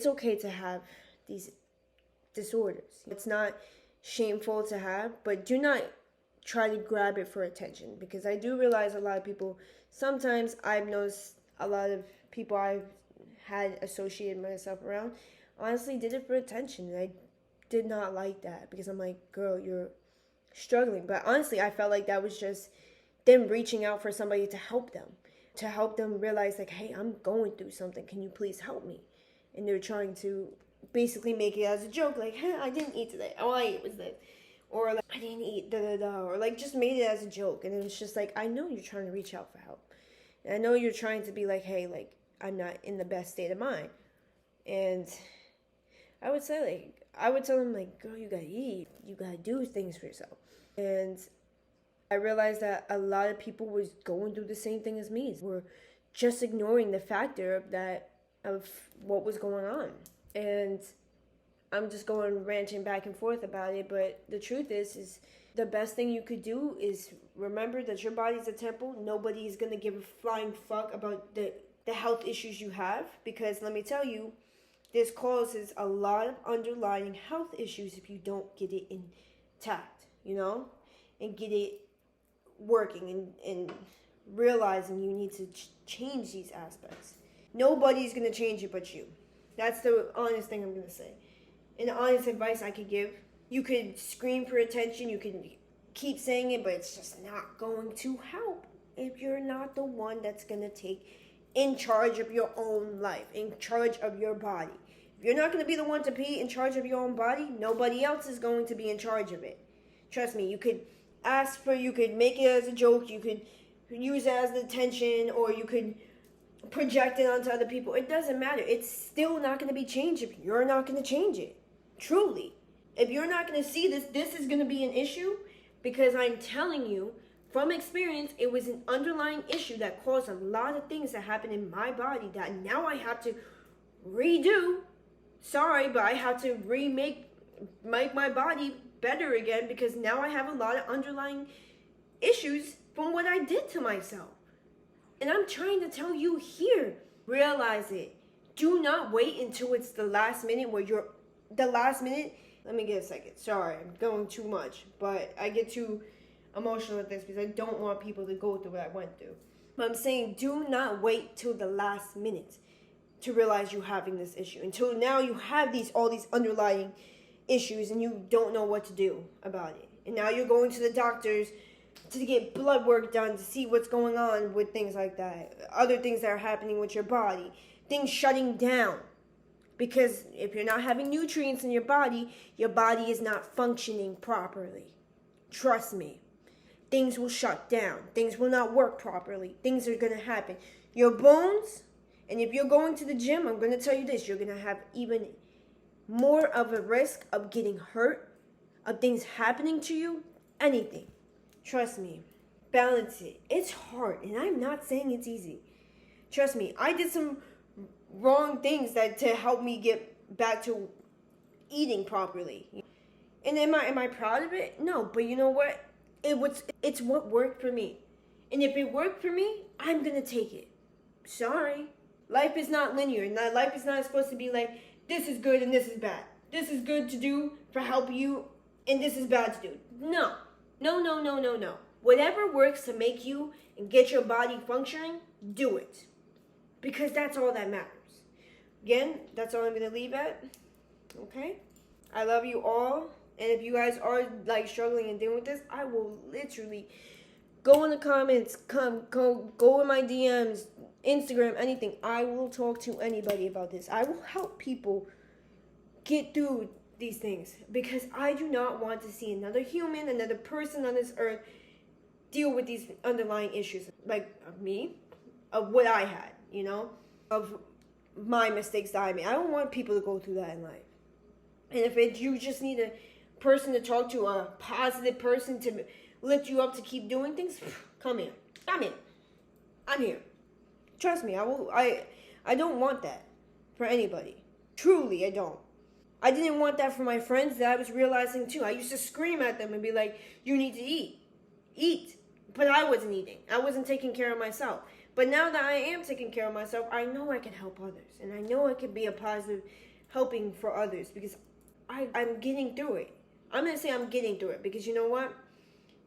okay to have these disorders. It's not shameful to have, but do not try to grab it for attention, because I do realize a lot of people, sometimes I've noticed a lot of people I've had associated myself around honestly did it for attention, and I did not like that, because I'm like, girl, you're struggling. But honestly, I felt like that was just them reaching out for somebody to help them realize, like, hey, I'm going through something, can you please help me? And they're trying to basically make it as a joke, like, hey, I didn't eat today, all I ate was this, or like, I didn't eat da-da-da, or like just made it as a joke. And it was just like, I know you're trying to reach out for help, and I know you're trying to be like, hey, like, I'm not in the best state of mind. And I would tell them, like, girl, you gotta eat, you gotta do things for yourself. And I realized that a lot of people was going through the same thing as me. Were just ignoring the factor of what was going on. And I'm just going ranting back and forth about it, but the truth is the best thing you could do is remember that your body's a temple. Nobody's gonna give a flying fuck about the health issues you have, because let me tell you, this causes a lot of underlying health issues if you don't get it intact, you know, and get it working and realizing you need to change these aspects. Nobody's going to change it but you. That's the honest thing I'm going to say. And the honest advice I could give, you could scream for attention, you can keep saying it, but it's just not going to help if you're not the one that's going to take in charge of your own life, in charge of your body. If you're not going to be the one to be in charge of your own body, nobody else is going to be in charge of it. Trust me, you could make it as a joke, you could use it as attention, or you could project it onto other people. It doesn't matter. It's still not going to be changed if you're not going to change it. Truly. If you're not going to see this, this is going to be an issue, because I'm telling you from experience, it was an underlying issue that caused a lot of things that happened in my body that now I have to redo. Sorry, but I have to make my body better again, because now I have a lot of underlying issues from what I did to myself. And I'm trying to tell you here, realize it. Do not wait until it's the last minute where you're the last minute. Let me get a second. Sorry, I'm going too much, but I get too emotional with this because I don't want people to go through what I went through. But I'm saying, do not wait till the last minute to realize you're having this issue. Until now you have all these underlying issues and you don't know what to do about it. And now you're going to the doctors to get blood work done to see what's going on with things like that. Other things that are happening with your body. Things shutting down. Because if you're not having nutrients in your body is not functioning properly. Trust me. Things will shut down. Things will not work properly. Things are going to happen. Your bones, and if you're going to the gym, I'm going to tell you this, you're going to have even more of a risk of getting hurt, of things happening to you, anything. Trust me. Balance it. It's hard, and I'm not saying it's easy. Trust me, I did some wrong things to help me get back to eating properly. And am I proud of it? No, but you know what? It's what worked for me. And if it worked for me, I'm gonna take it. Sorry. Life is not linear. Life is not supposed to be like, this is good and this is bad. This is good to do for help you, and this is bad to do. No. No. Whatever works to make you and get your body functioning, do it. Because that's all that matters. Again, that's all I'm going to leave at. Okay? I love you all. And if you guys are struggling and dealing with this, I will literally go in the comments, go in my DMs, Instagram, anything. I will talk to anybody about this. I will help people get through these things, because I do not want to see another human, another person on this earth deal with these underlying issues, of me, of what I had, of my mistakes that I made. I don't want people to go through that in life. And if you just need a person to talk to, a positive person to lift you up to keep doing things, come here. I'm here. Trust me, I don't want that for anybody. Truly, I don't. I didn't want that for my friends that I was realizing too. I used to scream at them and be like, you need to eat. But I wasn't eating. I wasn't taking care of myself. But now that I am taking care of myself, I know I can help others. And I know I can be a positive helping for others, because I'm getting through it. I'm going to say I'm getting through it, because you know what?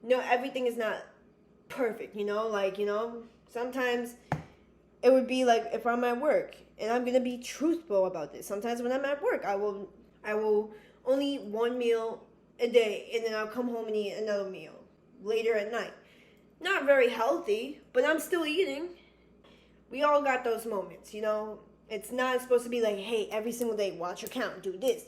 No, everything is not perfect, sometimes it would be like if I'm at work, and I'm going to be truthful about this. Sometimes when I'm at work, I will only eat one meal a day, and then I'll come home and eat another meal later at night. Not very healthy, but I'm still eating. We all got those moments, It's not supposed to be like, hey, every single day, watch your count, do this.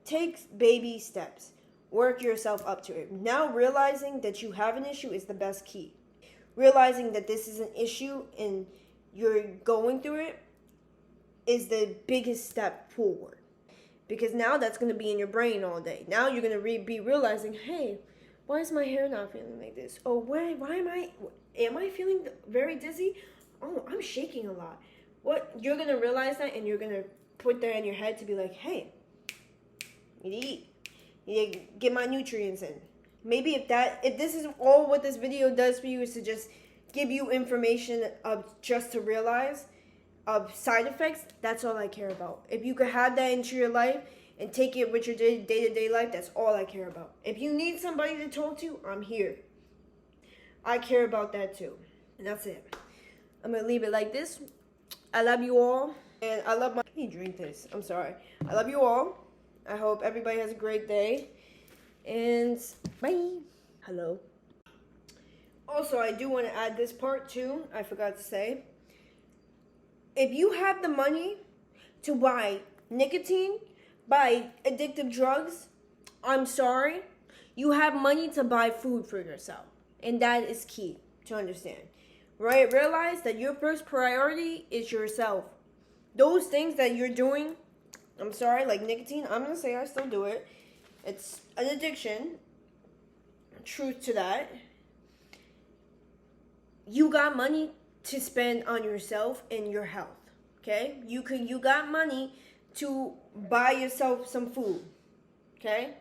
Take baby steps. Work yourself up to it. Now realizing that you have an issue is the best key. Realizing that this is an issue and you're going through it is the biggest step forward. Because now that's going to be in your brain all day. Now you're going to be realizing, hey, why is my hair not feeling like this? Oh, why am I feeling very dizzy? Oh, I'm shaking a lot. What? You're going to realize that, and you're going to put that in your head to be like, hey, you need to eat. You need to get my nutrients in. Maybe if this is all what this video does for you, is to just give you information of just to realize of side effects, that's all I care about. If you could have that into your life and take it with your day-to-day life, that's all I care about. If you need somebody to talk to, I'm here. I care about that too. And that's it. I'm going to leave it like this. I love you all. And I love let me drink this. I'm sorry. I love you all. I hope everybody has a great day. And bye. Hello. Also, I do want to add this part too. I forgot to say. If you have the money to buy nicotine, buy addictive drugs, I'm sorry. You have money to buy food for yourself. And that is key to understand. Right? Realize that your first priority is yourself. Those things that you're doing, I'm sorry, like nicotine, I'm gonna say I still do it. It's an addiction. Truth to that. You got money to spend on yourself and your health. Okay? You got money to buy yourself some food. Okay?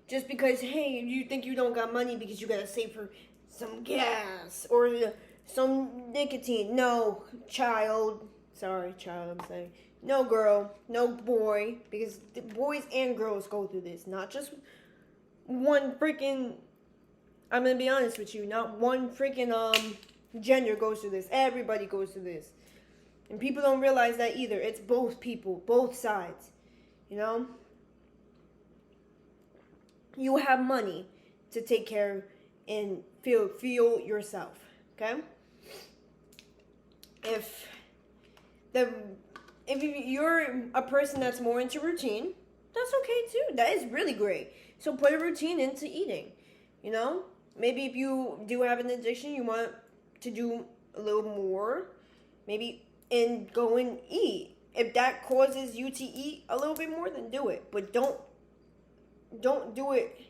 Just because, hey, you think you don't got money because you gotta save for some gas or some nicotine. No, child. Sorry, child, I'm saying. No girl, no boy, because boys and girls go through this. Not just one freaking, I'm gonna be honest with you, not one freaking gender goes through this. Everybody goes through this. And people don't realize that either. It's both people, both sides. You know? You have money to take care and feel yourself. Okay? If you're a person that's more into routine, that's okay too. That is really great. So put a routine into eating. You know? Maybe if you do have an addiction, you want to do a little more. Maybe and go and eat. If that causes you to eat a little bit more, then do it. But don't do it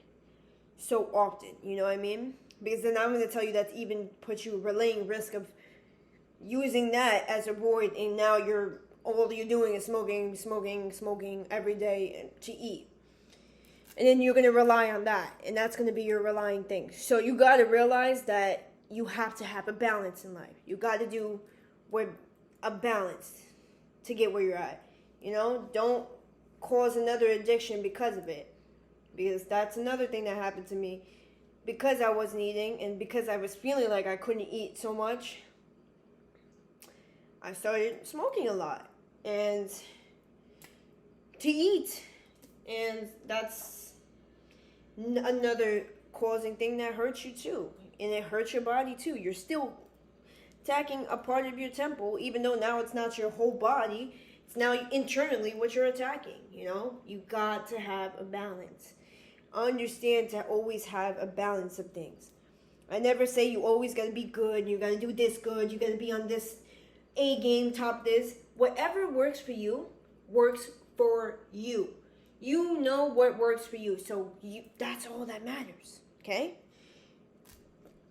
so often. You know what I mean? Because then I'm going to tell you that even puts you relaying risk of using that as a void, and now all you're doing is smoking every day to eat. And then you're going to rely on that, and that's going to be your relying thing. So you got to realize that you have to have a balance in life. You got to do a balance to get where you're at. You know, don't cause another addiction because of it. Because that's another thing that happened to me. Because I wasn't eating and because I was feeling like I couldn't eat so much, I started smoking a lot and to eat. And that's another causing thing that hurts you too. And it hurts your body too. You're still attacking a part of your temple, even though now it's not your whole body. It's now internally what you're attacking, you know? You got to have a balance. Understand to always have a balance of things. I never say you always got to be good, you got to do this good, you got to be on this A game, top this. Whatever works for you, works for you. You know what works for you, so that's all that matters, okay?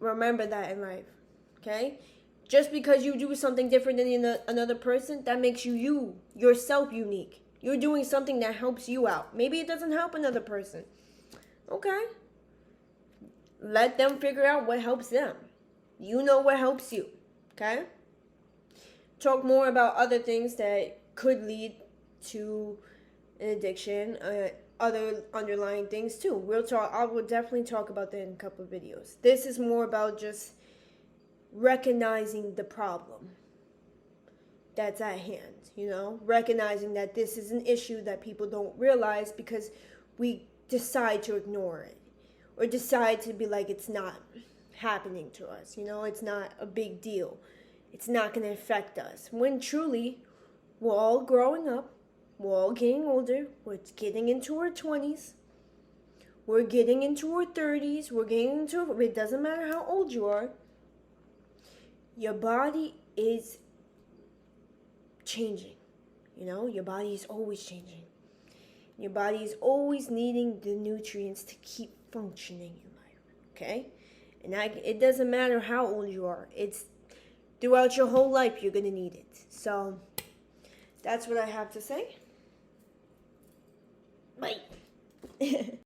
Remember that in life, okay? Just because you do something different than another person, that makes you yourself unique. You're doing something that helps you out. Maybe it doesn't help another person. Okay. Let them figure out what helps them. You know what helps you. Okay? Talk more about other things that could lead to an addiction, other underlying things too. I will definitely talk about that in a couple of videos. This is more about just recognizing the problem that's at hand, you know? Recognizing that this is an issue that people don't realize because we decide to ignore it or decide to be like it's not happening to us, you know? It's not a big deal. It's not going to affect us. When truly, we're all growing up. We're all getting older. We're getting into our 20s. We're getting into our 30s. It doesn't matter how old you are. Your body is changing. You know, your body is always changing. Your body is always needing the nutrients to keep functioning in life. Okay? And it doesn't matter how old you are. It's throughout your whole life you're going to need it. So, that's what I have to say. Bye.